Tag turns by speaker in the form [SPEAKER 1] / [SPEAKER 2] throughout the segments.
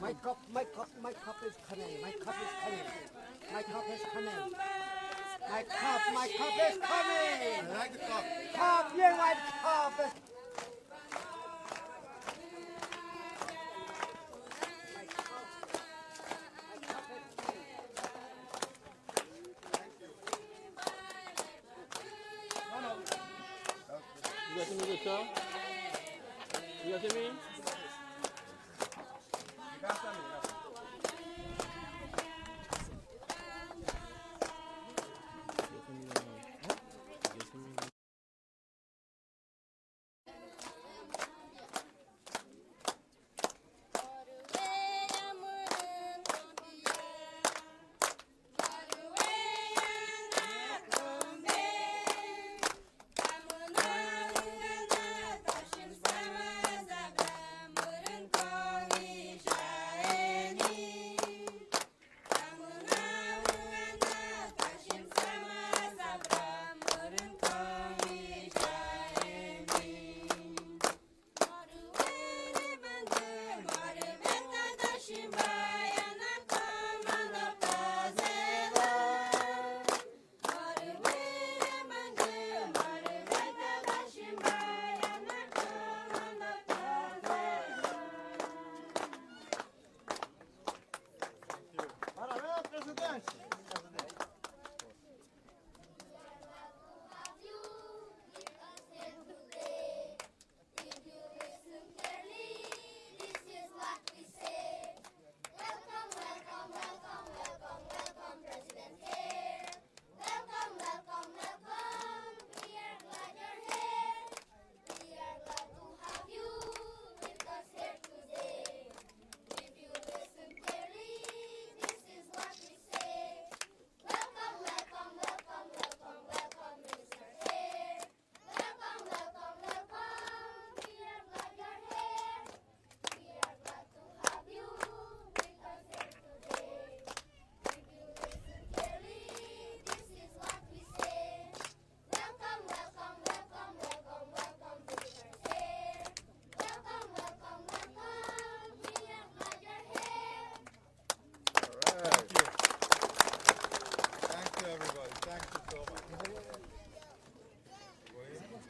[SPEAKER 1] My cup is coming. My cup is coming. My cup is coming. My cup is coming.
[SPEAKER 2] I like the cup.
[SPEAKER 1] Cup, you like cup.
[SPEAKER 3] You guys see me good, sir? You guys see me?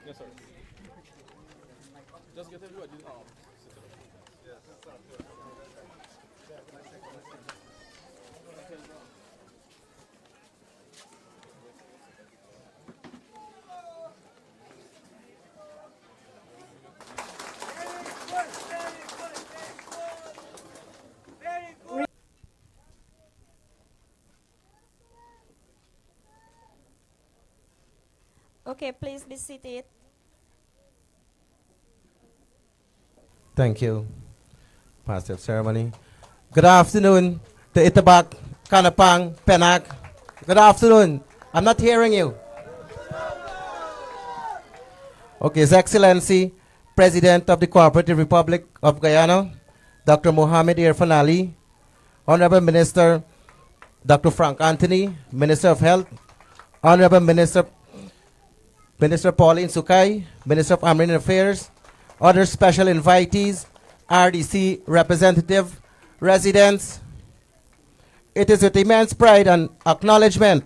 [SPEAKER 3] Yes, sir. Just get everybody.
[SPEAKER 4] Okay, please be seated.
[SPEAKER 5] Thank you, Pastor of Ceremony. Good afternoon to Itabac, Kanapang, Penac. Good afternoon. I'm not hearing you. Okay, His Excellency, President of the Cooperative Republic of Guyana, Dr. Mohamed Irfan Ali, Honorable Minister Dr. Frank Anthony, Minister of Health, Honorable Minister Pauline Sukai, Minister of Armed Affairs, other special invitees, RDC representative, residents. It is with immense pride and acknowledgement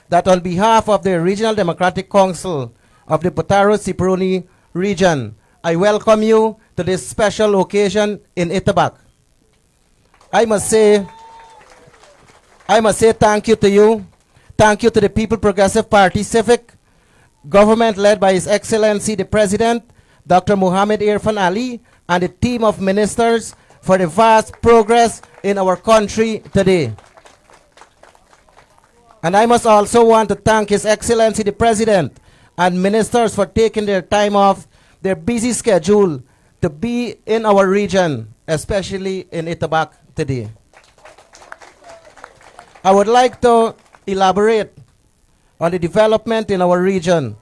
[SPEAKER 5] that on behalf of the Regional Democratic Council of the Butaro-Sipruni region, I welcome you to this special occasion in Itabac. I must say thank you to you. Thank you to the People Progressive Party Civic government led by His Excellency the President, Dr. Mohamed Irfan Ali, and the team of ministers for the vast progress in our country today. And I must also want to thank His Excellency the President and ministers for taking their time off their busy schedule to be in our region, especially in Itabac today. I would like to elaborate on the development in our region.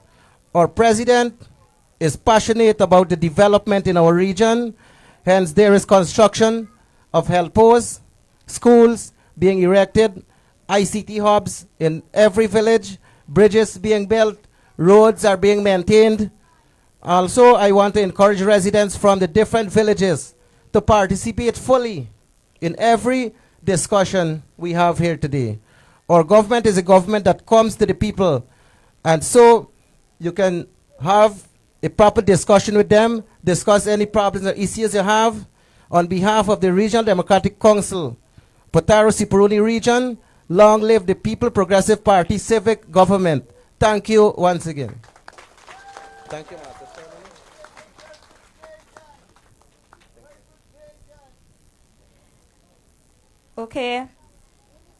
[SPEAKER 5] Our president is passionate about the development in our region, hence there is construction of health posts, schools being erected, ICT hubs in every village, bridges being built, roads are being maintained. Also, I want to encourage residents from the different villages to participate fully in every discussion we have here today. Our government is a government that comes to the people, and so you can have a proper discussion with them, discuss any problems or issues you have. On behalf of the Regional Democratic Council, Potaro Siporuni Region, long live the People Progressive Party civic government. Thank you once again. Thank you, Master Chairman.
[SPEAKER 4] Okay.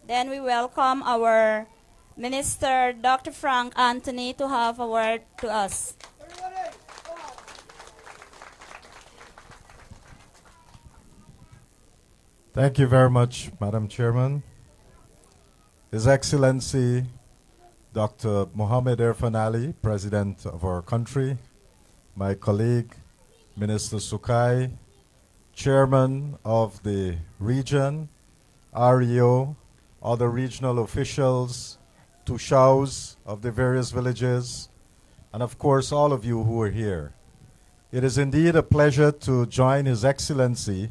[SPEAKER 4] Then we welcome our Minister, Dr. Frank Anthony, to have a word to us.
[SPEAKER 2] Thank you very much, Madam Chairman. His Excellency Dr. Mohammed Irfan Ali, President of our country, my colleague, Minister Sukai, Chairman of the region, REO, other regional officials, Tushaus of the various villages, and of course all of you who are here. It is indeed a pleasure to join His Excellency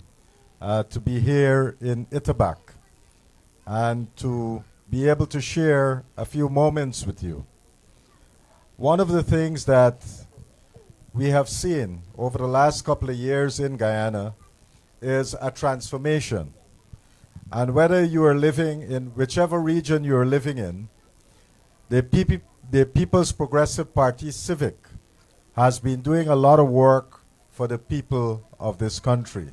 [SPEAKER 2] to be here in Itabac and to be able to share a few moments with you. One of the things that we have seen over the last couple of years in Guyana is a transformation. And whether you are living in whichever region you are living in, the People's Progressive Party Civic has been doing a lot of work for the people of this country.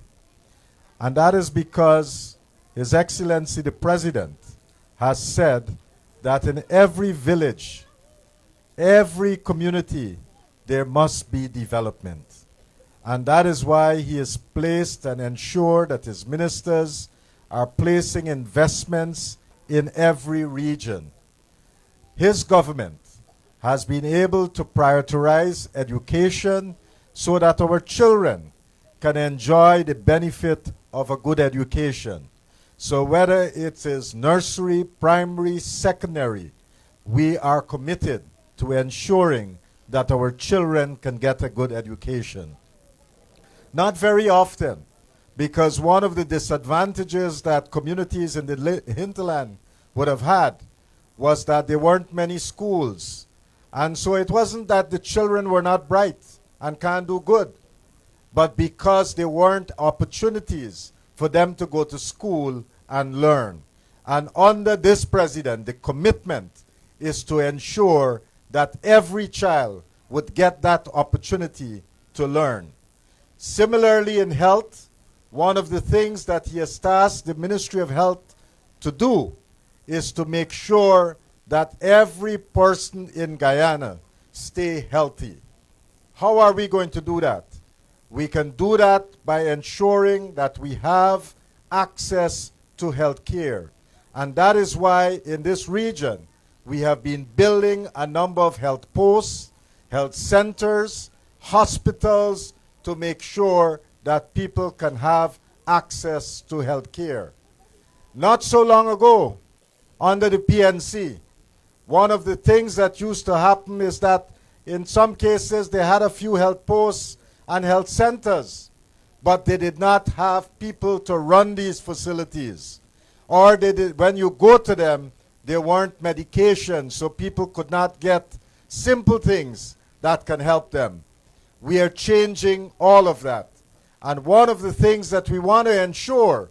[SPEAKER 2] And that is because His Excellency the President has said that in every village, every community, there must be development. And that is why he has placed and ensured that his ministers are placing investments in every region. His government has been able to prioritize education so that our children can enjoy the benefit of a good education. So whether it is nursery, primary, secondary, we are committed to ensuring that our children can get a good education. Not very often, because one of the disadvantages that communities in the hinterland would have had was that there weren't many schools. And so it wasn't that the children were not bright and can't do good, but because there weren't opportunities for them to go to school and learn. And under this president, the commitment is to ensure that every child would get that opportunity to learn. Similarly, in health, one of the things that he has tasked the Ministry of Health to do is to make sure that every person in Guyana stay healthy. How are we going to do that? We can do that by ensuring that we have access to health care. And that is why in this region, we have been building a number of health posts, health centers, hospitals, to make sure that people can have access to health care. Not so long ago, under the PNC, one of the things that used to happen is that in some cases they had a few health posts and health centers, but they did not have people to run these facilities. Or they did, when you go to them, there weren't medications, so people could not get simple things that can help them. We are changing all of that. And one of the things that we want to ensure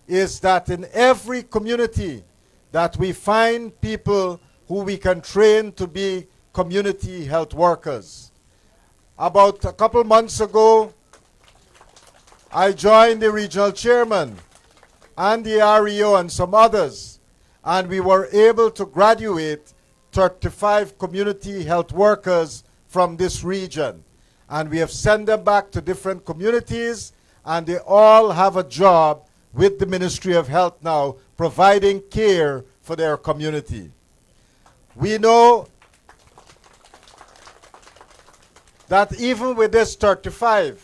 [SPEAKER 2] is that in every community that we find people who we can train to be community health workers. About a couple months ago, I joined the regional chairman and the REO and some others, and we were able to graduate 35 community health workers from this region. And we have sent them back to different communities, and they all have a job with the Ministry of Health now, providing care for their community. We know that even with this 35,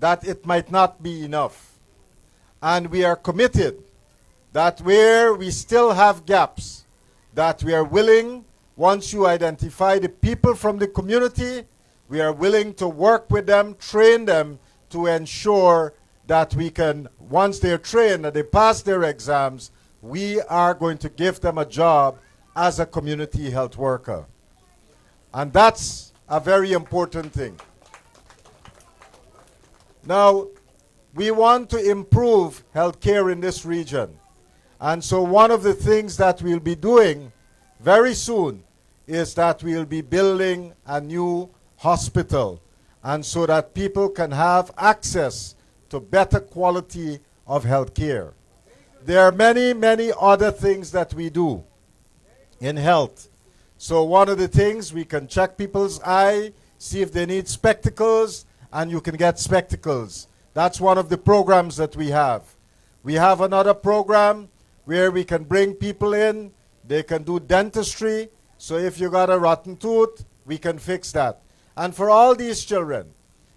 [SPEAKER 2] that it might not be enough. And we are committed that where we still have gaps, that we are willing, once you identify the people from the community, we are willing to work with them, train them to ensure that we can, once they're trained and they pass their exams, we are going to give them a job as a community health worker. And that's a very important thing. Now, we want to improve healthcare in this region. And so one of the things that we'll be doing very soon is that we'll be building a new hospital, and so that people can have access to better quality of health care. There are many, many other things that we do in health. So one of the things, we can check people's eye, see if they need spectacles, and you can get spectacles. That's one of the programs that we have. We have another program where we can bring people in, they can do dentistry. So if you got a rotten tooth, we can fix that. And for all these children,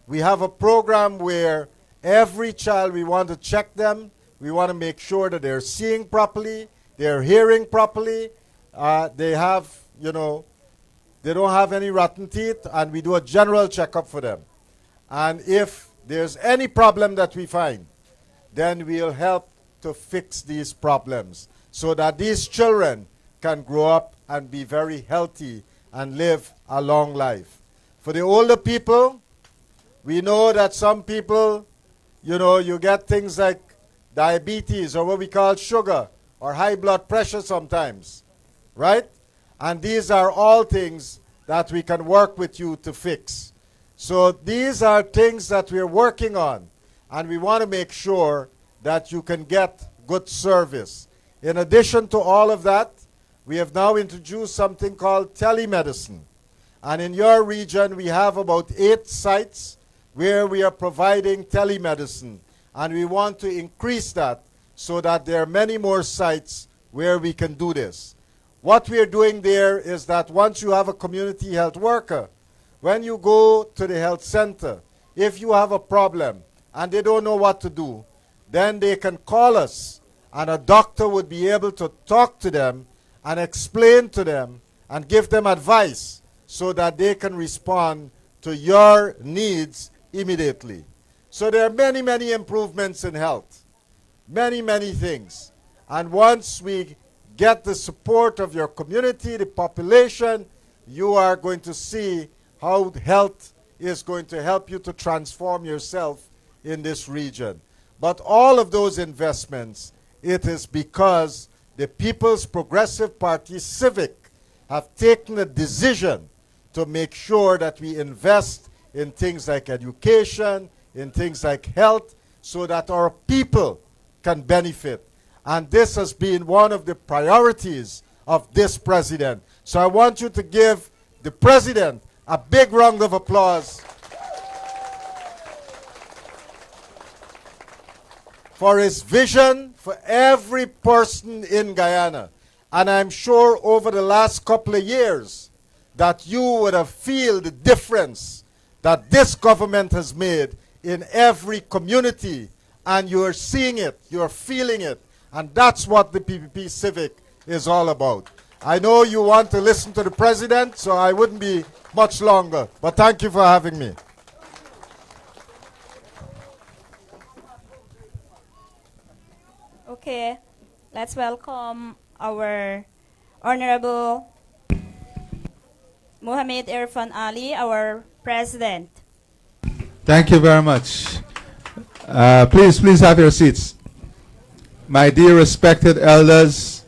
[SPEAKER 2] we have a program where every child, we want to check them. We want to make sure that they're seeing properly, they're hearing properly, they have, you know, they don't have any rotten teeth, and we do a general checkup for them. And if there's any problem that we find, then we'll help to fix these problems so that these children can grow up and be very healthy and live a long life. For the older people, we know that some people, you know, you get things like diabetes or what we call sugar or high blood pressure sometimes, right? And these are all things that we can work with you to fix. So these are things that we're working on, and we want to make sure that you can get good service. In addition to all of that, we have now introduced something called telemedicine. And in your region, we have about 8 sites where we are providing telemedicine. And we want to increase that so that there are many more sites where we can do this. What we are doing there is that once you have a community health worker, when you go to the health center, if you have a problem and they don't know what to do, then they can call us, and a doctor would be able to talk to them and explain to them and give them advice so that they can respond to your needs immediately. So there are many, many improvements in health, many, many things. And once we get the support of your community, the population, you are going to see how health is going to help you to transform yourself in this region. But all of those investments, it is because the People's Progressive Party Civic have taken a decision to make sure that we invest in things like education, in things like health, so that our people can benefit. And this has been one of the priorities of this president. So I want you to give the president a big round of applause for his vision for every person in Guyana. And I'm sure over the last couple of years that you would have feel the difference that this government has made in every community, and you're seeing it, you're feeling it, and that's what the PPP Civic is all about. I know you want to listen to the president, so I wouldn't be much longer, but thank you for having me.
[SPEAKER 4] Okay, let's welcome our Honorable Mohamed Irfan Ali, our President.
[SPEAKER 6] Thank you very much. Please have your seats. My dear respected elders,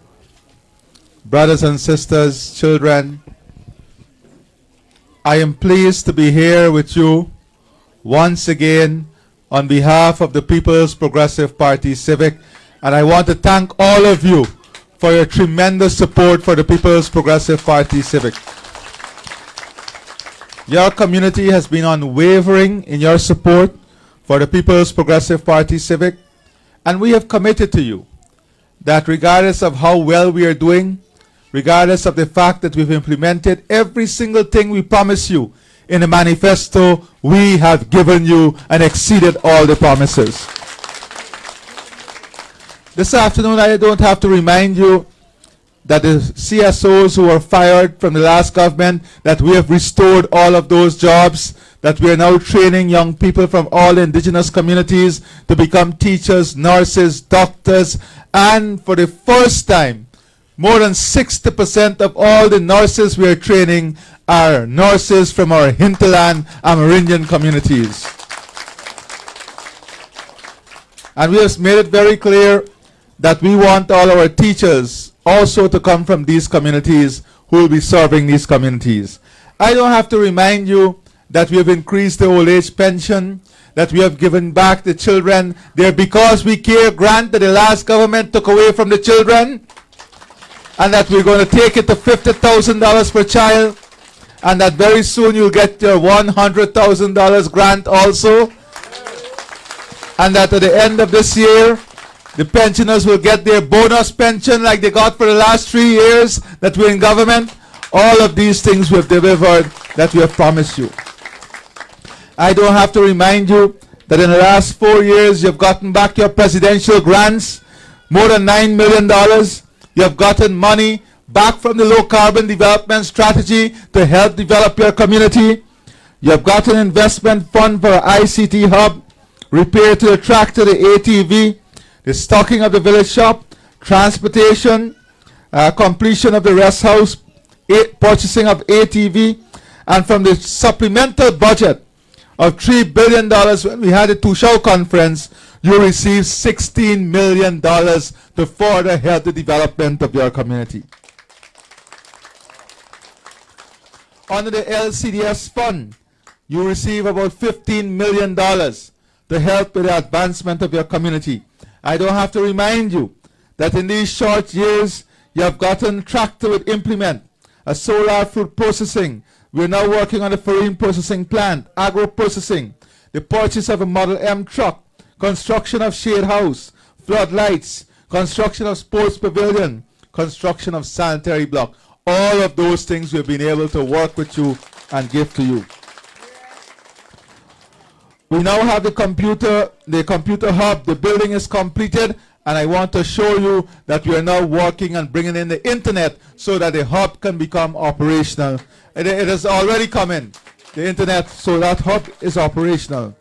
[SPEAKER 6] brothers and sisters, children, I am pleased to be here with you once again on behalf of the People's Progressive Party Civic, and I want to thank all of you for your tremendous support for the People's Progressive Party Civic. Your community has been unwavering in your support for the People's Progressive Party Civic, and we have committed to you that regardless of how well we are doing, regardless of the fact that we've implemented every single thing we promised you in the manifesto, we have given you and exceeded all the promises. This afternoon, I don't have to remind you that the CSOs who were fired from the last government, that we have restored all of those jobs, that we are now training young people from all indigenous communities to become teachers, nurses, doctors, and for the first time, more than 60% of all the nurses we are training are nurses from our hinterland Amerindian communities. And we have made it very clear that we want all our teachers also to come from these communities who will be serving these communities. I don't have to remind you that we have increased the old age pension, that we have given back the children their Because We Care grant that the last government took away from the children, and that we're going to take it to $50,000 per child, and that very soon you'll get your $100,000 grant also, and that at the end of this year, the pensioners will get their bonus pension like they got for the last 3 years that we're in government. All of these things we have delivered that we have promised you. I don't have to remind you that in the last 4 years you have gotten back your presidential grants, more than $9 million. You have gotten money back from the low carbon development strategy to help develop your community. You have got an investment fund for ICT hub, repair to the tractor, the ATV, the stocking of the village shop, transportation, completion of the rest house, purchasing of ATV, and from the supplemental budget of $3 billion when we had the Tushao conference, you received $16 million to further help the development of your community. Under the LCDS fund, you receive about $15 million to help with the advancement of your community. I don't have to remind you that in these short years, you have gotten tractor with implement, a solar fruit processing. We're now working on a farine processing plant, agro processing, the purchase of a Model M truck, construction of shade house, floodlights, construction of sports pavilion, construction of sanitary block. All of those things we've been able to work with you and give to you. We now have the computer hub. The building is completed, and I want to show you that we are now working on bringing in the internet so that the hub can become operational. It has already come in, the internet, so that hub is operational.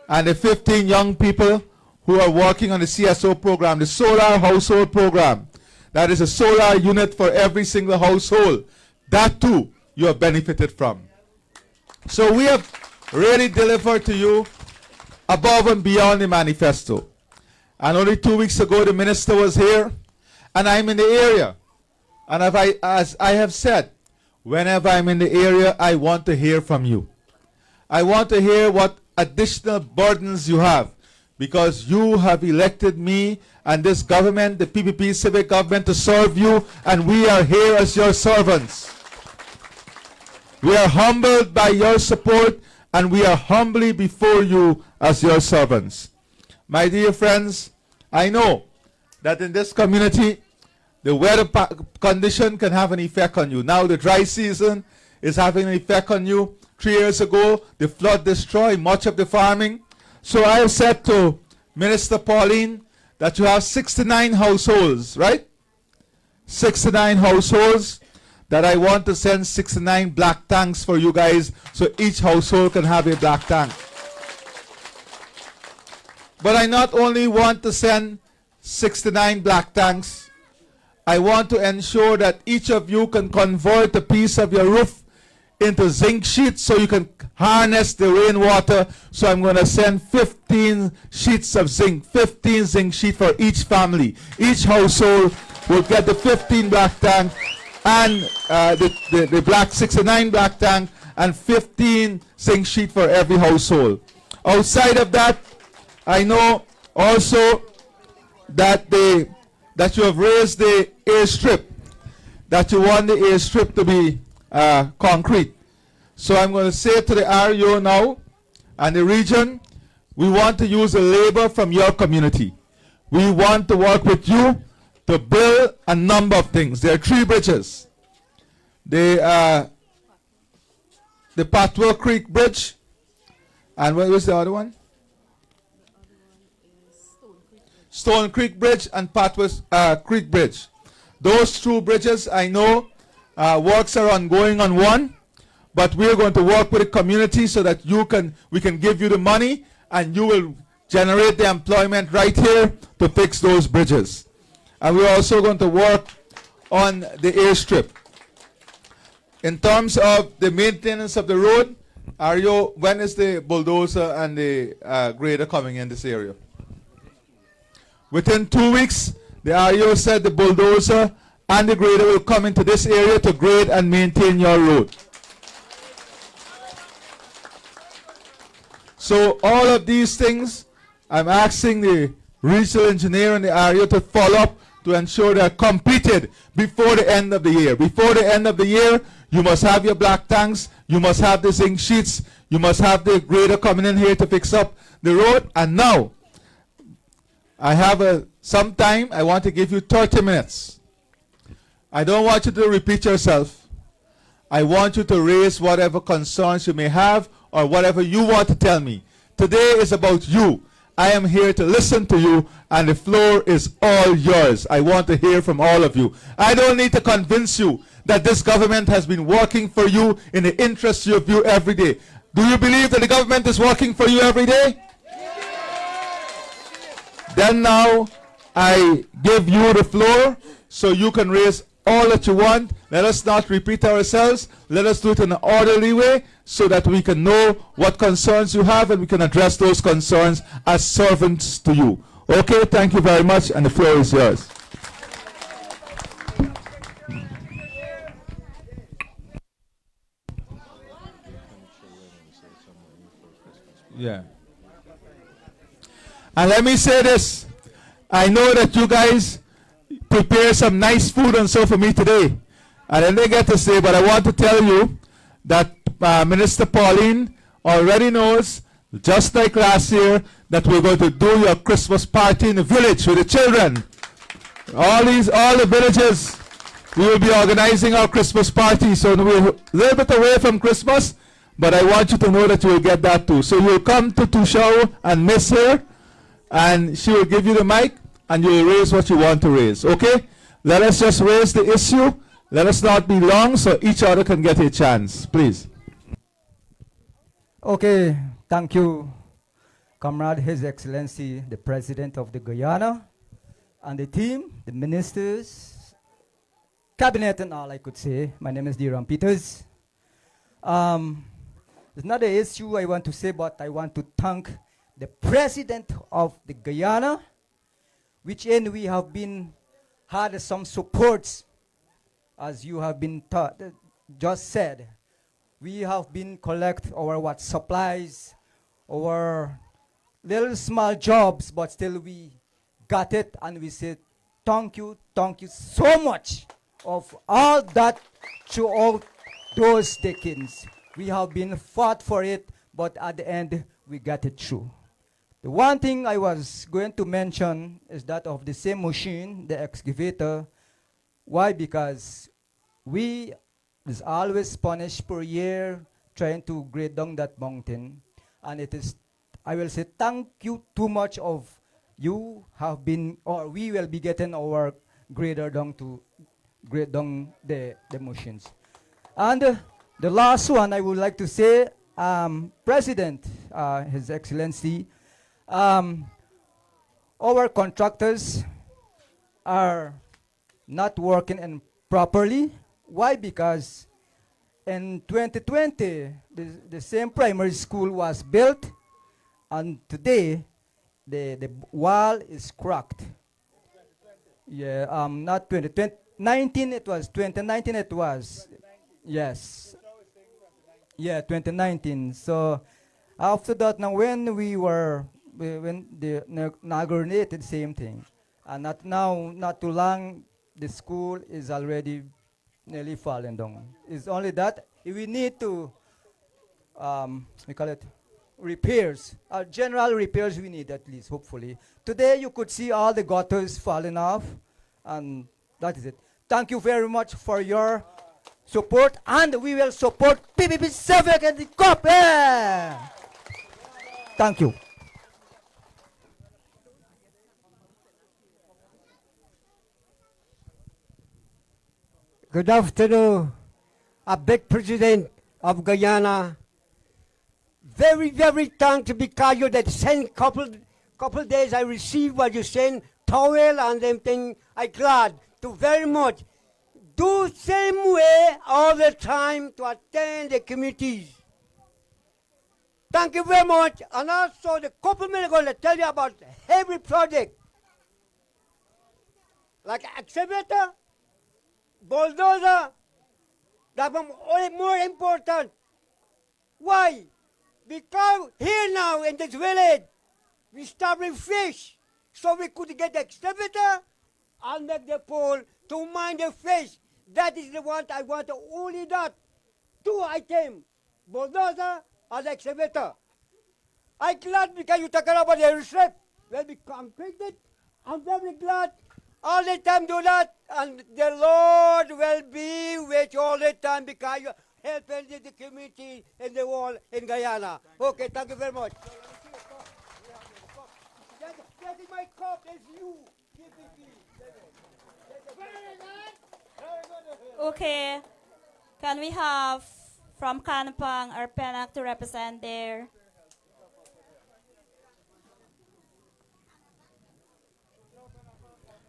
[SPEAKER 6] And the 15 young people who are working on the CSO program, the solar household program, that is a solar unit for every single household. That too you have benefited from. So we have really delivered to you above and beyond the manifesto. And only 2 weeks ago the minister was here, and I'm in the area. And as I have said, whenever I'm in the area, I want to hear from you. I want to hear what additional burdens you have, because you have elected me and this government, the PPP civic government, to serve you, and we are here as your servants. We are humbled by your support, and we are humbly before you as your servants. My dear friends, I know that in this community, the weather condition can have an effect on you. Now the dry season is having an effect on you. 3 years ago, the flood destroyed much of the farming. So I have said to Minister Pauline that you have 69 households, right? 69 households that I want to send 69 black tanks for you guys, so each household can have a black tank. But I not only want to send 69 black tanks, I want to ensure that each of you can convert a piece of your roof into zinc sheets so you can harness the rainwater. So I'm going to send 15 sheets of zinc, 15 zinc sheets for each family. Each household will get the 15 black tank and the black 69 black tank and 15 zinc sheet for every household. Outside of that, I know also that you have raised the airstrip, that you want the airstrip to be concrete. So I'm going to say to the REO now and the region, we want to use the labor from your community. We want to work with you to build a number of things. There are 3 bridges. The Patwell Creek Bridge, and what was the other one? Stone Creek Bridge and Patwell Creek Bridge. Those 2 bridges, I know works are ongoing on one, but we're going to work with the community so that we can give you the money and you will generate the employment right here to fix those bridges. And we're also going to work on the airstrip. In terms of the maintenance of the road, when is the bulldozer and the grader coming in this area? Within 2 weeks, the REO said the bulldozer and the grader will come into this area to grade and maintain your road. So all of these things, I'm asking the regional engineer and the REO to follow up to ensure they're completed before the end of the year. Before the end of the year, you must have your black tanks, you must have the zinc sheets, you must have the grader coming in here to fix up the road. And now, I have some time. I want to give you 30 minutes. I don't want you to repeat yourself. I want you to raise whatever concerns you may have or whatever you want to tell me. Today is about you. I am here to listen to you, and the floor is all yours. I want to hear from all of you. I don't need to convince you that this government has been working for you in the interest of you every day. Do you believe that the government is working for you every day? Then now, I give you the floor so you can raise all that you want. Let us not repeat ourselves. Let us do it in an orderly way so that we can know what concerns you have and we can address those concerns as servants to you. Okay, thank you very much, and the floor is yours. Yeah. And let me say this. I know that you guys prepare some nice food and so for me today. I didn't get to say, but I want to tell you that Minister Pauline already knows, just like last year, that we're going to do your Christmas party in the village with the children. All the villages, we will be organizing our Christmas party. So we're a little bit away from Christmas, but I want you to know that you will get that too. So you'll come to Tushao and miss her, and she will give you the mic, and you will raise what you want to raise. Okay? Let us just raise the issue. Let us not be long so each other can get a chance. Please.
[SPEAKER 7] Okay, thank you, Comrade His Excellency, the President of the Guyana, and the team, the ministers, cabinet and all I could say. My name is Diram Peters. It's not an issue I want to say, but I want to thank the President of the Guyana, which in we have been had some supports, as you have been taught, just said. We have been collect our supplies, our little small jobs, but still we got it, and we said thank you so much of all that throughout those decades. We have been fought for it, but at the end we got it through. The one thing I was going to mention is that of the same machine, the excavator. Why? Because we is always punished per year trying to grade down that mountain. And it is, I will say, thank you too much of you have been, or we will be getting our grader down to grade down the machines. And the last one I would like to say, President, His Excellency, our contractors are not working properly. Why? Because in 2020, the same primary school was built, and today the wall is cracked. Yeah, not 2019, it was 2019, it was. Yes. Yeah, 2019. So after that, now when they inaugurated, same thing. And not too long, the school is already nearly fallen down. It's only that we need to, we call it repairs. General repairs we need at least, hopefully. Today you could see all the gutters falling off, and that is it. Thank you very much for your support, and we will support PPP Civic and the COP. Yeah. Thank you.
[SPEAKER 1] Good afternoon, a big President of Guyana. Very, very thankful because you that send couple days I received what you send, towel and them thing. I glad to very much. Do same way all the time to attend the committees. Thank you very much. And also the couple minutes ago, I tell you about every project. Like excavator, bulldozer, that one more important. Why? Because here now in this village, we start with fish. So we could get the excavator and make the pole to mine the fish. That is the one I want only that. 2 items, bulldozer and excavator. I'm glad because you talk about the reserve. When we completed, I'm very glad. All the time do that, and the Lord will be with you all the time because you helping the community in the world in Guyana. Okay, thank you very much. That is my cup, it's you. Give it me. Very good.
[SPEAKER 4] Okay. Can we have from Kanapang or Penac to represent there?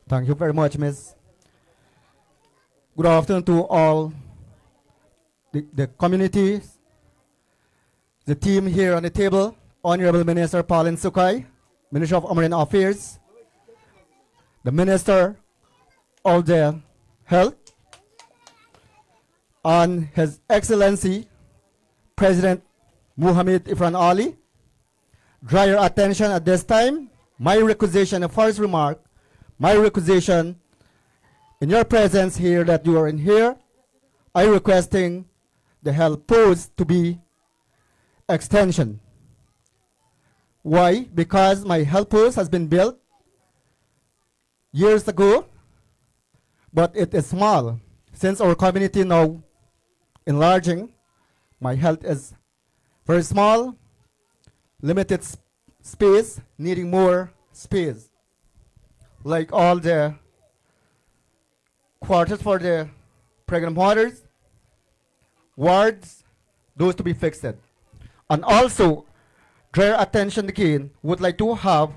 [SPEAKER 7] Thank you very much, Miss. Good afternoon to all the communities, the team here on the table, Honorable Minister Pauline Sukai, Minister of Marine Affairs, the Minister of the Health, and His Excellency President Muhammad Ifran Ali. Draw your attention at this time. My requisition, the first remark, my requisition in your presence here that you are in here, I requesting the health post to be extension. Why? Because my health post has been built years ago, but it is small. Since our community now enlarging, my health is very small, limited space, needing more space. Like all the quarters for the pregnant mothers, wards, those to be fixed. And also, draw your attention again, would like to have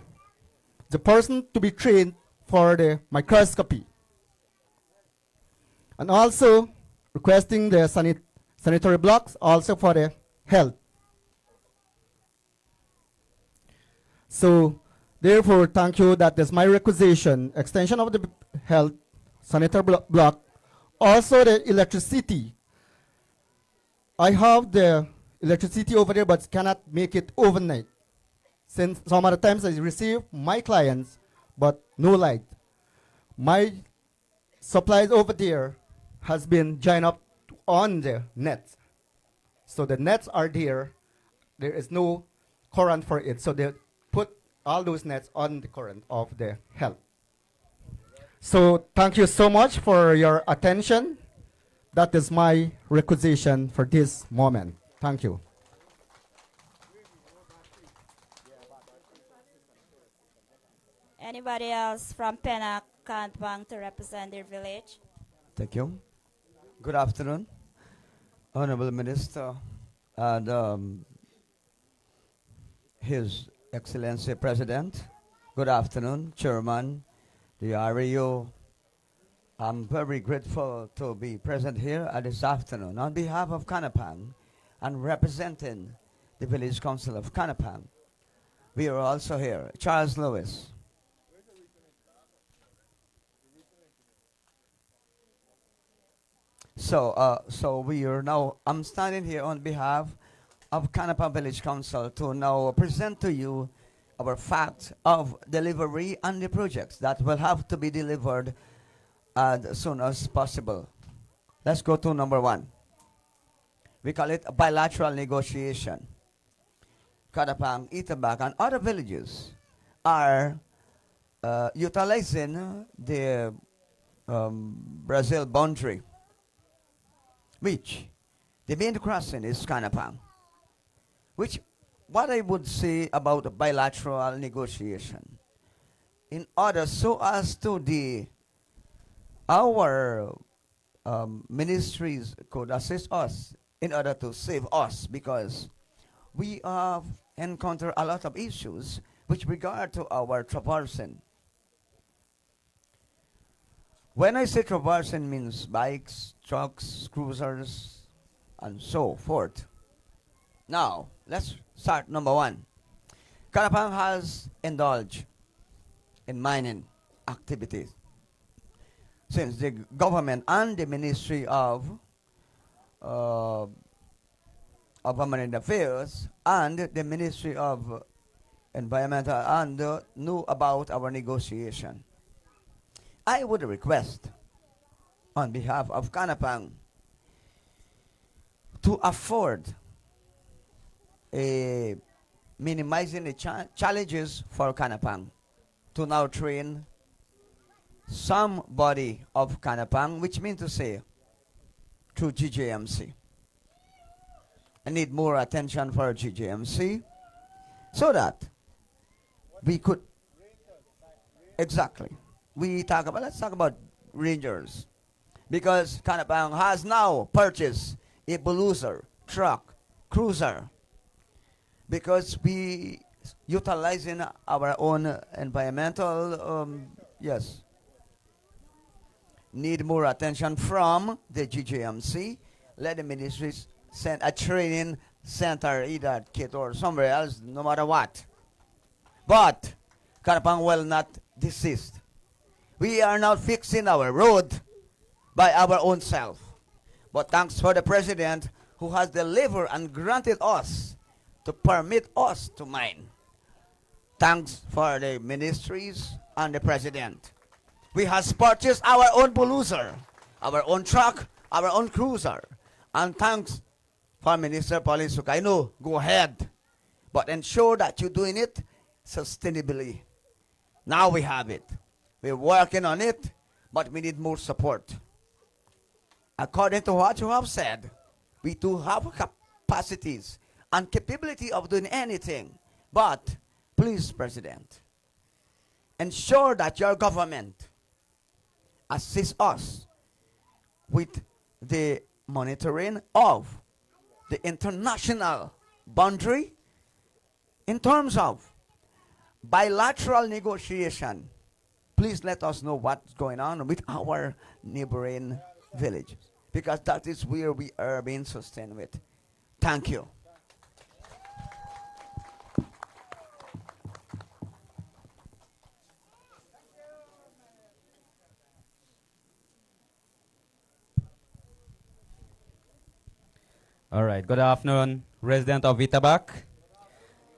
[SPEAKER 7] the person to be trained for the microscopy. And also, requesting the sanitary blocks also for the health. So, therefore, thank you. That is my requisition. Extension of the health sanitary block. Also the electricity. I have the electricity over there but cannot make it overnight. Since some other times I receive my clients but no light. My supplies over there has been joined up on the net. So the nets are there. There is no current for it. So they put all those nets on the current of the health. So thank you so much for your attention. That is my requisition for this moment. Thank you.
[SPEAKER 4] Anybody else from Penac, Kanapang to represent their village?
[SPEAKER 8] Thank you. Good afternoon, Honorable Minister and His Excellency President. Good afternoon, Chairman, the RAO. I'm very grateful to be present here this afternoon on behalf of Kanapang and representing the Village Council of Kanapang. We are also here. Charles Lewis. So we are now, I'm standing here on behalf of Kanapang Village Council to now present to you our fact of delivery and the projects that will have to be delivered as soon as possible. Let's go to number 1. We call it a bilateral negotiation. Kanapang, Itabac, and other villages are utilizing the Brazil boundary, which the main crossing is Kanapang. Which, what I would say about a bilateral negotiation, in order so as to our ministries could assist us in order to save us, because we have encountered a lot of issues with regard to our traversing. When I say traversing, means bikes, trucks, cruisers, and so forth. Now, let's start number one. Karapang has indulged in mining activities since the government and the Ministry of Permanent Affairs and the Ministry of Environmental and knew about our negotiation. I would request on behalf of Kanapang to afford a minimizing the challenges for Kanapang to now train somebody of Kanapang, which means to say through GJMC. I need more attention for GJMC so that we could exactly. Let's talk about Rangers, because Kanapang has now purchased a bulldozer, truck, cruiser, because we utilizing our own environmental, yes, need more attention from the GJMC. Let the ministries send a training center either at Kit or somewhere else, no matter what. But Karapang will not desist. We are now fixing our road by our own self. But thanks for the President who has delivered and granted us to permit us to mine. Thanks for the ministries and the President. We have purchased our own bulldozer, our own truck, our own cruiser. And thanks for Minister Pauline Sukainu. Go ahead. But ensure that you're doing it sustainably. Now we have it. We're working on it, but we need more support. According to what you have said, we do have capacities and capability of doing anything. But please, President, ensure that your government assists us with the monitoring of the international boundary in terms of bilateral negotiation. Please let us know what's going on with our neighboring villages, because that is where we are being sustained with. Thank you.
[SPEAKER 9] All right. Good afternoon, resident of Itabac.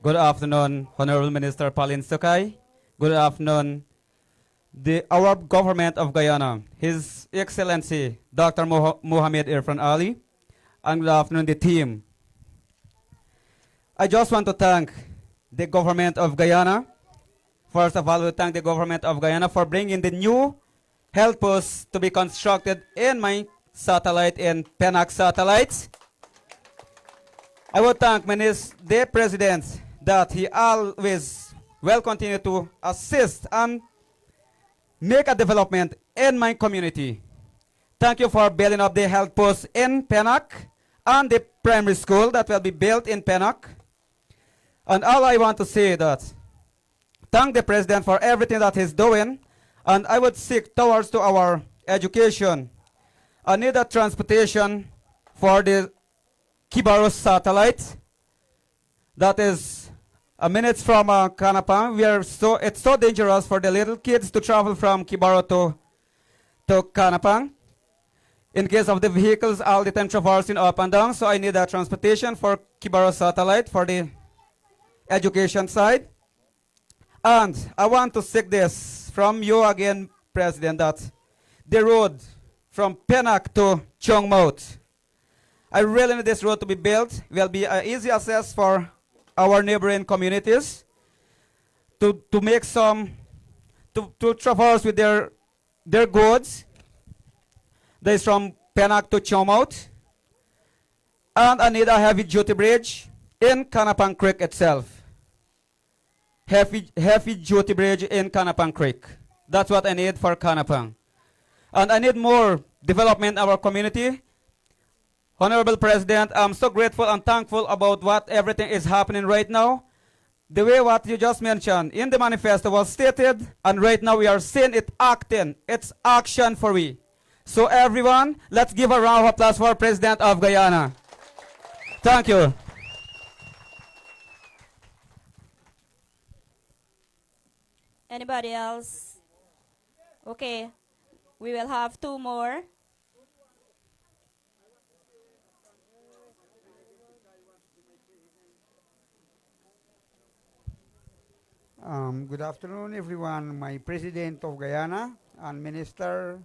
[SPEAKER 9] Good afternoon, Honorable Minister Pauline Sukai. Good afternoon, our government of Guyana, His Excellency Dr. Mohamed Irfan Ali, and good afternoon, the team. I just want to thank the government of Guyana. First of all, we thank the government of Guyana for bringing the new health post to be constructed in my satellite in Penac Satellites. I would thank the President that he always will continue to assist and make a development in my community. Thank you for building up the health post in Penac and the primary school that will be built in Penac. And all I want to say that thank the President for everything that he's doing, and I would seek towards to our education. I need a transportation for the Kibaro satellite that is a minute from Kanapang. It's so dangerous for the little kids to travel from Kibaro to Kanapang. In case of the vehicles all the time traversing up and down, so I need a transportation for Kibaro satellite for the education side. And I want to seek this from you again, President, that the road from Penac to Chongmouth, I really need this road to be built. Will be an easy access for our neighboring communities to make some, to traverse with their goods. That is from Penac to Chongmouth. And I need a heavy duty bridge in Kanapang Creek itself. Heavy duty bridge in Kanapang Creek. That's what I need for Kanapang. And I need more development in our community. Honorable President, I'm so grateful and thankful about what everything is happening right now. The way what you just mentioned in the manifesto was stated, and right now we are seeing it acting. It's action for we. So everyone, let's give a round of applause for President of Guyana. Thank you.
[SPEAKER 4] Anybody else? Okay, we will have two more.
[SPEAKER 10] Good afternoon, everyone. My President of Guyana and Minister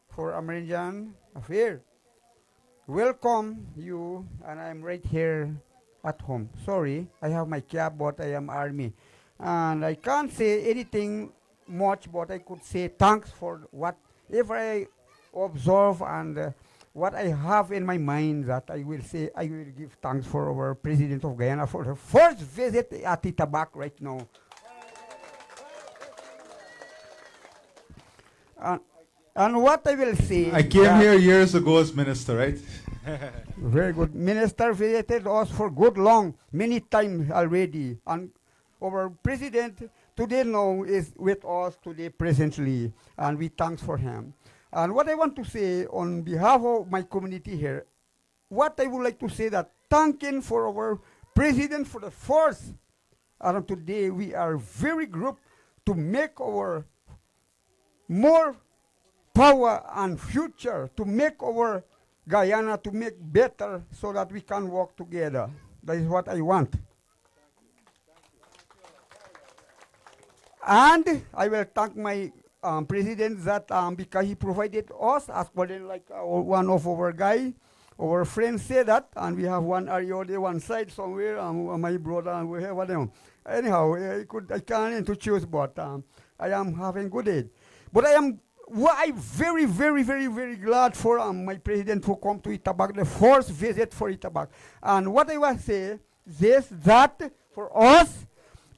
[SPEAKER 10] for American Affairs. Welcome you, and I'm right here at home. Sorry, I have my cap, but I am Army. And I can't say anything much, but I could say thanks for whatever I observe and what I have in my mind that I will say I will give thanks for our President of Guyana for the first visit at Itabac right now. And what I will say...
[SPEAKER 6] I came here years ago as minister, right?
[SPEAKER 10] Very good. Minister visited us for good long, many times already. And our president today now is with us today presently. And we thanks for him. And what I want to say on behalf of my community here, what I would like to say that thanking for our president for the first. And today we are very group to make our more power and future to make our Guyana to make better so that we can work together. That is what I want. And I will thank my president that because he provided us as well like one of our guy, our friends say that, and we have one area there one side somewhere, my brother and we have one. Anyhow, I can't to choose, but I am having good aid. But I'm very, very, very, very glad for my president to come to Itabac, the first visit for Itabac. And what I want to say is that for us,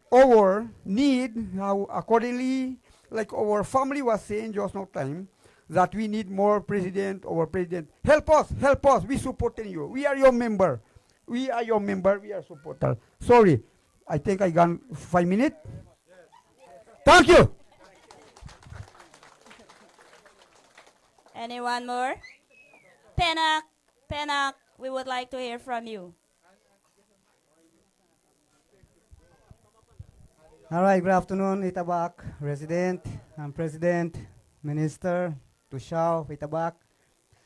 [SPEAKER 10] our need, accordingly, like our family was saying just no time, that we need more president, our president. Help us, we supporting you. We are your member. We are your member, we are supporter. Sorry, I think I got 5 minutes. Thank you.
[SPEAKER 4] Anyone more? Penak, we would like to hear from you.
[SPEAKER 11] All right, good afternoon, Itabac resident and president, minister, Tushao, Itabac.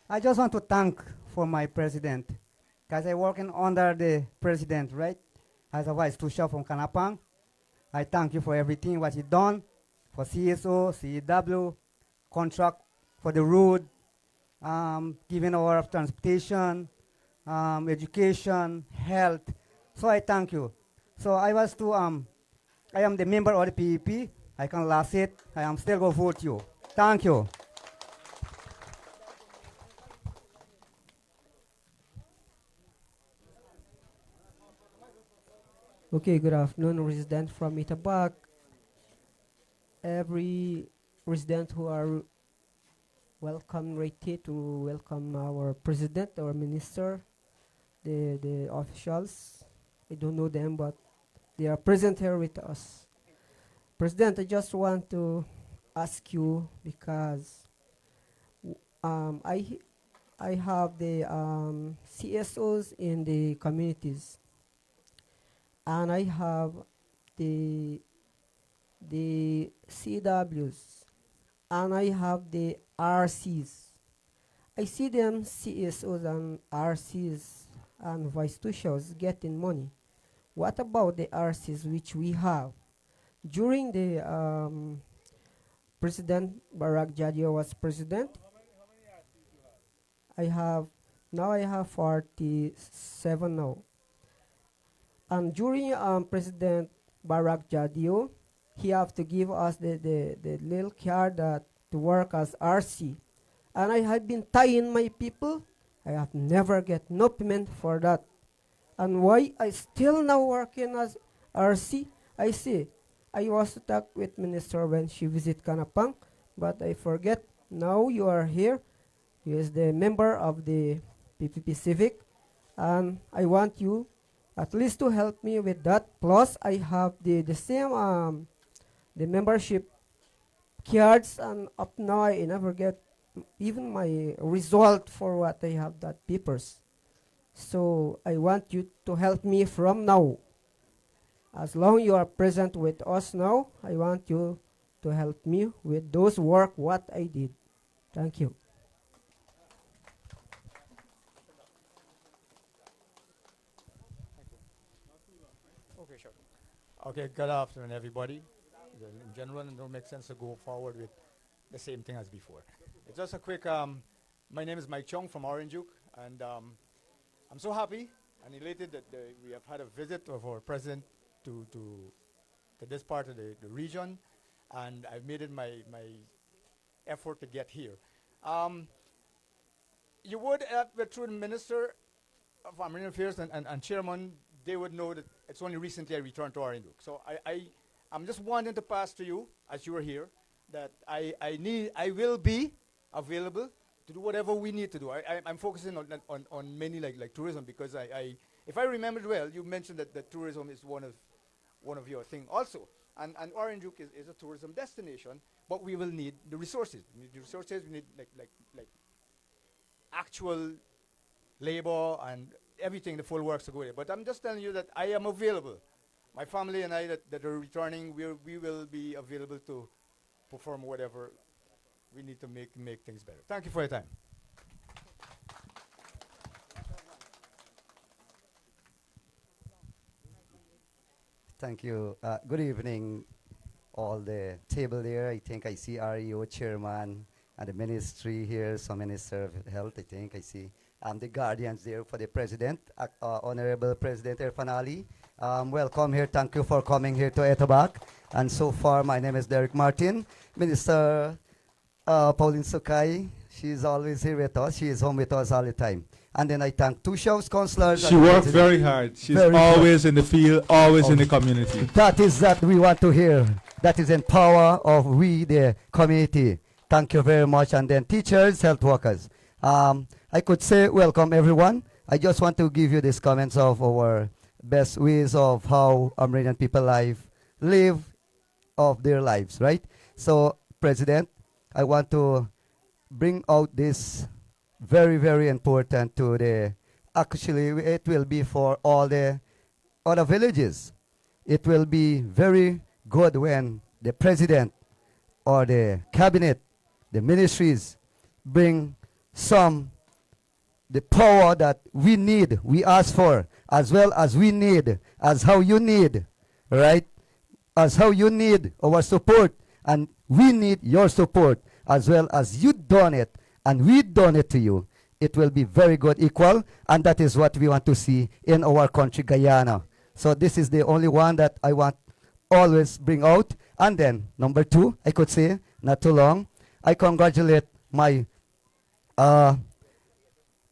[SPEAKER 11] I just want to thank for my president, because I'm working under the president, right? As a vice Tushao from Kanapang. I thank you for everything what you done, for CSO, CEW, contract for the road, giving our transportation, education, health. So I thank you. So I am the member of the PEP. I can last it. I am still going to vote you. Thank you.
[SPEAKER 12] Okay, good afternoon, resident from Itabac. Every resident who are welcome right here to welcome our president, our minister, the officials. I don't know them, but they are present here with us. President, I just want to ask you because I have the CSOs in the communities, and I have the CWs, and I have the RCs. I see them CSOs and RCs and vice tushers getting money. What about the RCs which we have? During the President Barack Jadio was president, I have 47 now. And during President Barack Jadio, he have to give us the little card that to work as RC. And I have been tying my people. I have never get no payment for that. And why I still now working as RC? I see. I was to talk with minister when she visit Kanapang, but I forget. Now you are here. He is the member of the PPP Civic. And I want you at least to help me with that. Plus, I have the same the membership cards, and up now I never get even my result for what I have that papers. So I want you to help me from now. As long you are present with us now, I want you to help me with those work what I did. Thank you.
[SPEAKER 13] Okay, sure. Okay, good afternoon, everybody. In general, it don't make sense to go forward with the same thing as before. It's just a quick, my name is Mike Chong from Orange Duke, and I'm so happy and elated that we have had a visit of our president to this part of the region, and I've made it my effort to get here. You would, through the Minister of Marine Affairs and Chairman, they would know that it's only recently I returned to Orange Duke. So I'm just wanting to pass to you, as you are here, that I will be available to do whatever we need to do. I'm focusing on many like tourism, because if I remembered well, you mentioned that tourism is one of your things also. And Orange Duke is a tourism destination, but we will need the resources. We need the resources, we need like actual labor and everything, the full works to go there. But I'm just telling you that I am available. My family and I that are returning, we will be available to perform whatever we need to make things better. Thank you for your time.
[SPEAKER 14] Thank you. Good evening, all the table there. I think I see REO chairman and the ministry here, some minister of health, I think I see. The guardians there for the president, Honorable President Irfan Ali. Welcome here. Thank you for coming here to Itabac. And so far, my name is Derek Martin. Minister Pauline Sukai, she is always here with us. She is home with us all the time. And then I thank two shows counselors.
[SPEAKER 6] She worked very hard. She's always in the field, always in the community.
[SPEAKER 14] That is that we want to hear. That is in power of we, the community. Thank you very much. And then teachers, health workers. I could say welcome everyone. I just want to give you these comments of our best ways of how Amerindian people live of their lives, right? So, President, I want to bring out this very, very important to the, actually it will be for all the other villages. It will be very good when the President or the Cabinet, the ministries bring the power that we need, we ask for, as well as we need, as how you need, right? As how you need our support, and we need your support, as well as you done it, and we done it to you. It will be very good, equal, and that is what we want to see in our country, Guyana. So this is the only one that I want always bring out. And then, number two, I could say, not too long, I congratulate my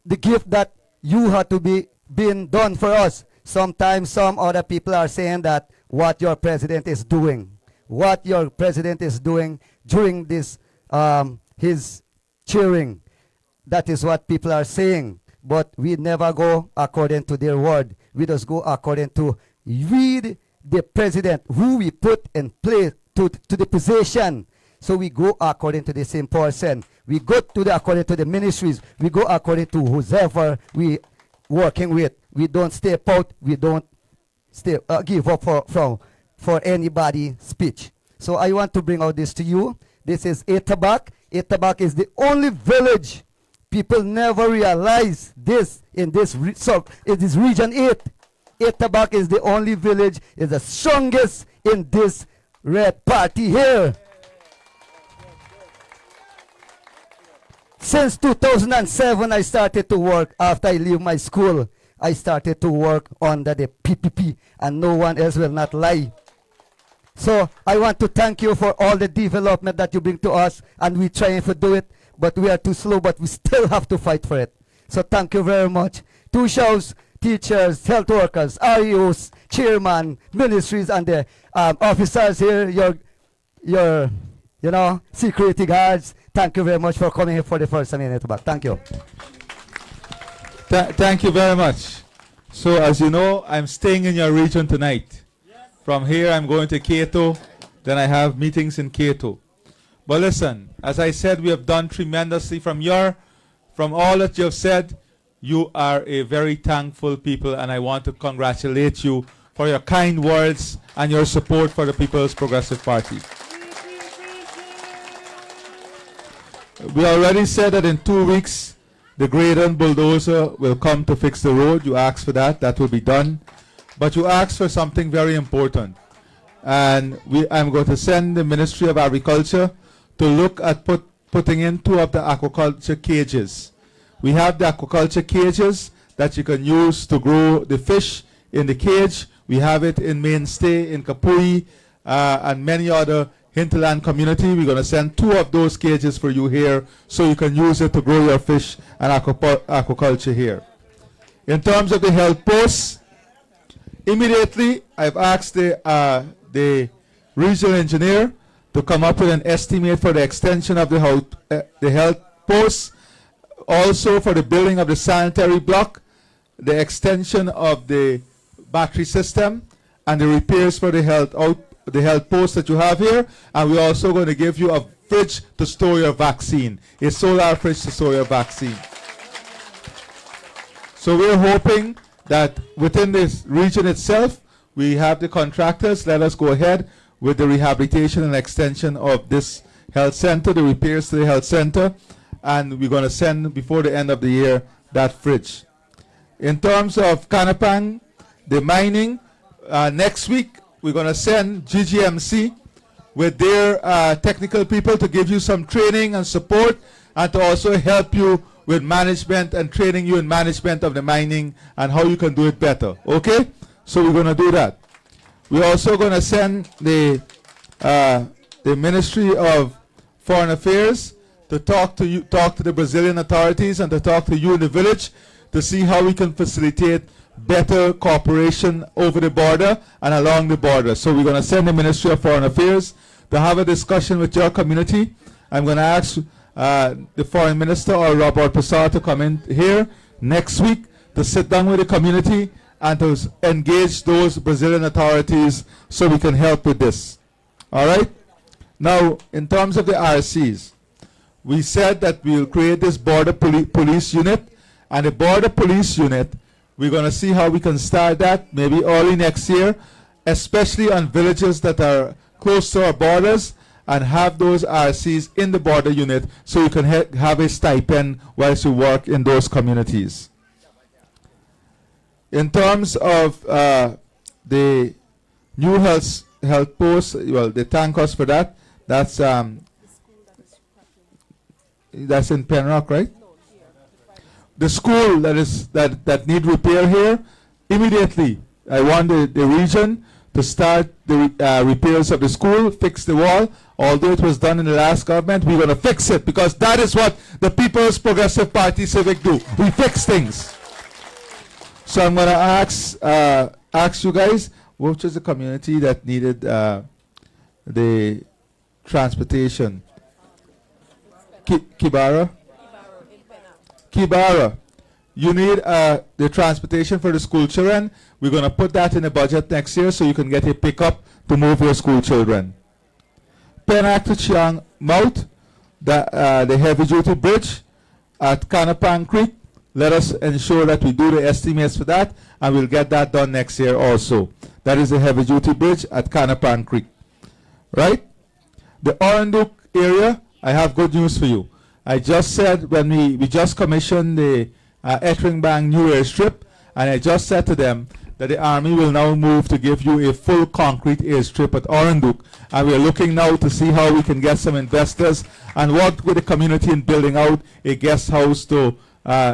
[SPEAKER 14] the gift that you had to be being done for us. Sometimes some other people are saying that what your president is doing, during this his cheering, that is what people are saying. But we never go according to their word. We just go according to read the president who we put in place to the position. So we go according to the same person. We go according to the ministries. We go according to whoever we working with. We don't step out. We don't give up for anybody speech. So I want to bring out this to you. This is Itabac. Itabac is the only village. People never realize this in this region 8. Itabac is the only village, is the strongest in this red party here. Since 2007, I started to work. After I leave my school, I started to work under the PPP, and no one else will not lie. So I want to thank you for all the development that you bring to us, and we're trying to do it, but we are too slow, but we still have to fight for it. So thank you very much. Two shows, teachers, health workers, REOs, chairman, ministries, and the officers here, your security guards. Thank you very much for coming here for the first time in Itabac. Thank you.
[SPEAKER 6] Thank you very much. So, as you know, I'm staying in your region tonight. From here, I'm going to Cato. Then I have meetings in Cato. But listen, as I said, we have done tremendously from all that you have said. You are a very thankful people, and I want to congratulate you for your kind words and your support for the People's Progressive Party. We already said that in 2 weeks, the grader and bulldozer will come to fix the road. You asked for that. That will be done. But you asked for something very important. And I'm going to send the Ministry of Agriculture to look at putting in 2 of the aquaculture cages. We have the aquaculture cages that you can use to grow the fish in the cage. We have it in Mainstay, in Kapui, and many other hinterland community. We're going to send 2 of those cages for you here so you can use it to grow your fish and aquaculture here. In terms of the health posts, immediately I've asked the regional engineer to come up with an estimate for the extension of the health posts, also for the building of the sanitary block, the extension of the battery system, and the repairs for the health post that you have here. And we're also going to give you a fridge to store your vaccine, a solar fridge to store your vaccine. So we're hoping that within this region itself, we have the contractors. Let us go ahead with the rehabilitation and extension of this health center, the repairs to the health center, and we're going to send before the end of the year that fridge. In terms of Canapang, the mining, next week we're going to send GGMC with their technical people to give you some training and support, and to also help you with management and training you in management of the mining and how you can do it better. Okay? So we're going to do that. We're also going to send the Ministry of Foreign Affairs to talk to the Brazilian authorities and to talk to you in the village to see how we can facilitate better cooperation over the border and along the border. So we're going to send the Ministry of Foreign Affairs to have a discussion with your community. I'm going to ask the Foreign Minister or Robert Passar to come in here next week to sit down with the community and to engage those Brazilian authorities so we can help with this. All right? Now, in terms of the RCs, we said that we'll create this border police unit, and the border police unit, we're going to see how we can start that maybe early next year, especially on villages that are close to our borders, and have those RCs in the border unit so you can have a stipend whilst you work in those communities. In terms of the new health post, well, they thank us for that. That's in Penrock, right? The school that need repair here, immediately I want the region to start the repairs of the school, fix the wall. Although it was done in the last government, we're going to fix it, because that is what the People's Progressive Party Civic do. We fix things. So I'm going to ask you guys, which is the community that needed the transportation? Kibara? Kibara. You need the transportation for the school children. We're going to put that in the budget next year so you can get a pickup to move your school children. Penac to Chiang Mouth, the heavy duty bridge at Canapang Creek. Let us ensure that we do the estimates for that, and we'll get that done next year also. That is the heavy duty bridge at Canapang Creek. Right? The Oranduk area, I have good news for you. I just said when we just commissioned the Ettringbang new airstrip, and I just said to them that the Army will now move to give you a full concrete airstrip at Oranduk. And we are looking now to see how we can get some investors and work with the community in building out a guest house to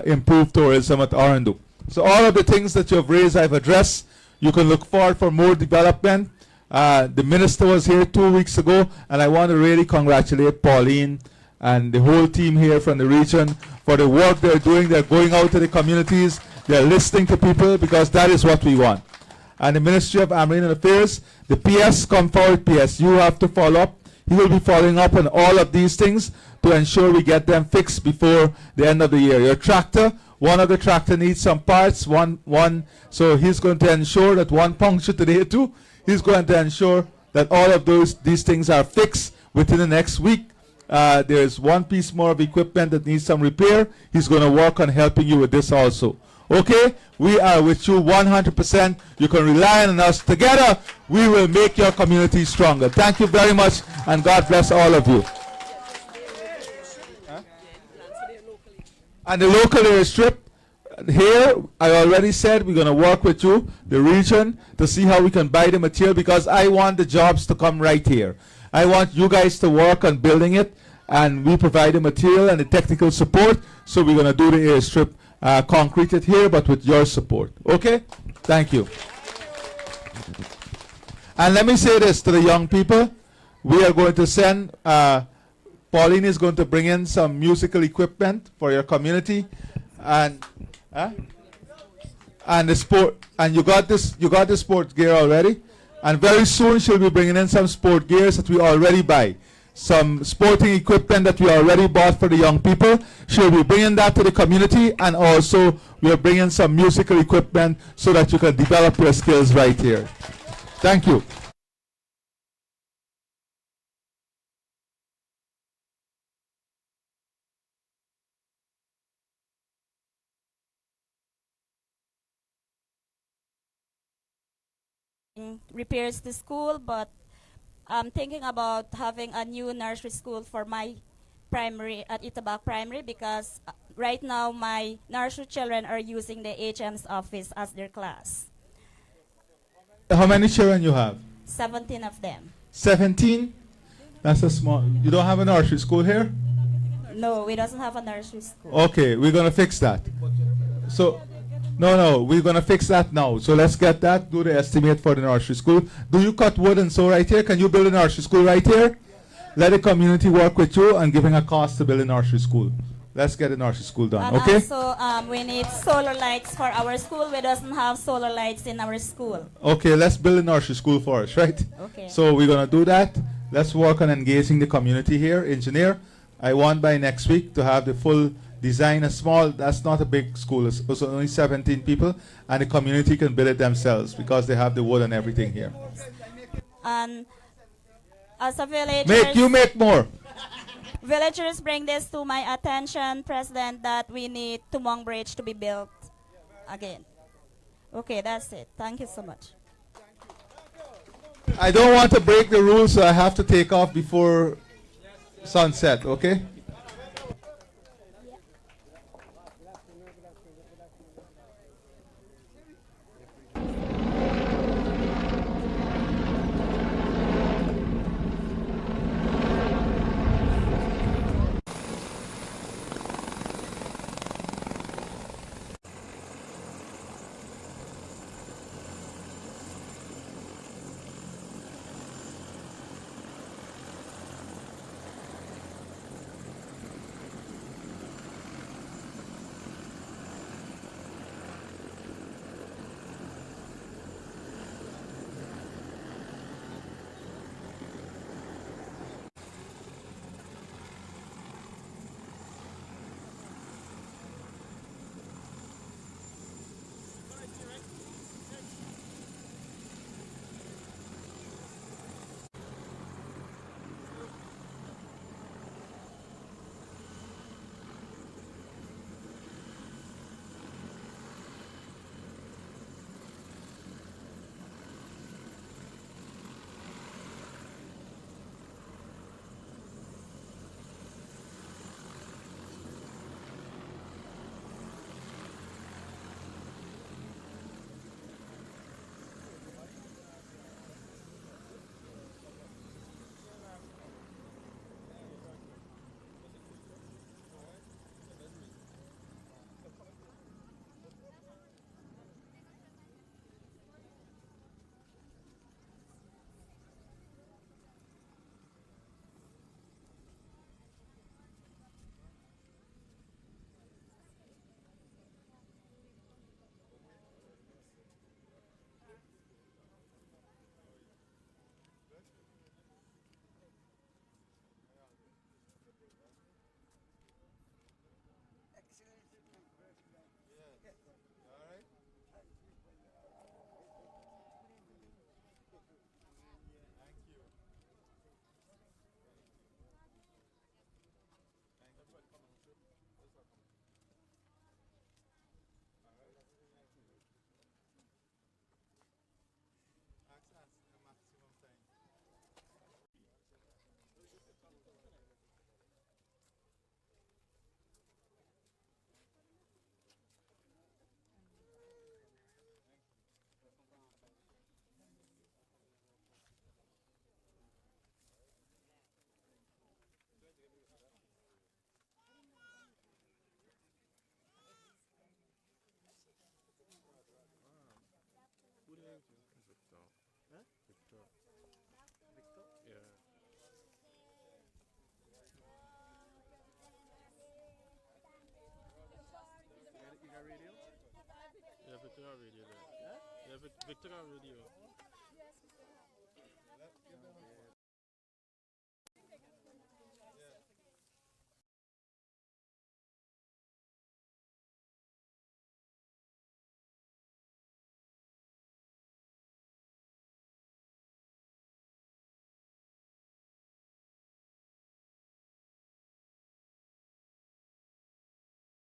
[SPEAKER 6] improve tourism at Oranduk. So all of the things that you have raised, I've addressed. You can look forward for more development. The minister was here 2 weeks ago, and I want to really congratulate Pauline and the whole team here from the region for the work they're doing. They're going out to the communities. They're listening to people, because that is what we want. And the Ministry of Marine Affairs, the PS, come forward, PS. You have to follow up. He will be following up on all of these things to ensure we get them fixed before the end of the year. Your tractor One of the tractor needs some parts. So he's going to ensure that one puncture today too. He's going to ensure that all of these things are fixed within the next week. There's one piece more of equipment that needs some repair. He's going to work on helping you with this also. Okay? We are with you 100%. You can rely on us. Together, we will make your community stronger. Thank you very much, and God bless all of you. And the local airstrip, here, I already said we're going to work with you, the region, to see how we can buy the material, because I want the jobs to come right here. I want you guys to work on building it, and we provide the material and the technical support, so we're going to do the airstrip, concrete it here, but with your support. Okay? Thank you. And let me say this to the young people. We are going to send, Pauline is going to bring in some musical equipment for your community, and the sport, and you got this sport gear already, and very soon she'll be bringing in some sport gears that we already buy, some sporting equipment that we already bought for the young people. She'll be bringing that to the community, and also we are bringing some musical equipment so that you can develop your skills right here. Thank you.
[SPEAKER 4] Repairs the school, but I'm thinking about having a new nursery school for my primary at Itabac Primary, because right now my nursery children are using the HM's office as their class.
[SPEAKER 6] How many children you have?
[SPEAKER 4] 17 of them.
[SPEAKER 6] 17? That's a small. You don't have a nursery school here?
[SPEAKER 4] No, we doesn't have a nursery school.
[SPEAKER 6] Okay, we're going to fix that. So, no, we're going to fix that now. So let's get that, do the estimate for the nursery school. Do you cut wood and so right here? Can you build a nursery school right here? Let the community work with you and giving a cost to build a nursery school. Let's get a nursery school done,
[SPEAKER 4] And
[SPEAKER 6] okay?
[SPEAKER 4] also, we need solar lights for our school. We doesn't have solar lights in our school.
[SPEAKER 6] Okay, let's build a nursery school for us, right?
[SPEAKER 4] Okay.
[SPEAKER 6] So we're going to do that. Let's work on engaging the community here. Engineer, I want by next week to have the full design. A small, that's not a big school. It's only 17 people, and the community can build it themselves because they have the wood and everything here.
[SPEAKER 4] And as a villager,
[SPEAKER 6] You make more.
[SPEAKER 4] villagers bring this to my attention, President, that we need Tumong Bridge to be built again. Okay, that's it. Thank you so much.
[SPEAKER 6] I don't want to break the rules, so I have to take off before sunset, okay?
[SPEAKER 3] Victoria Radio there. Yeah, Victoria Radio.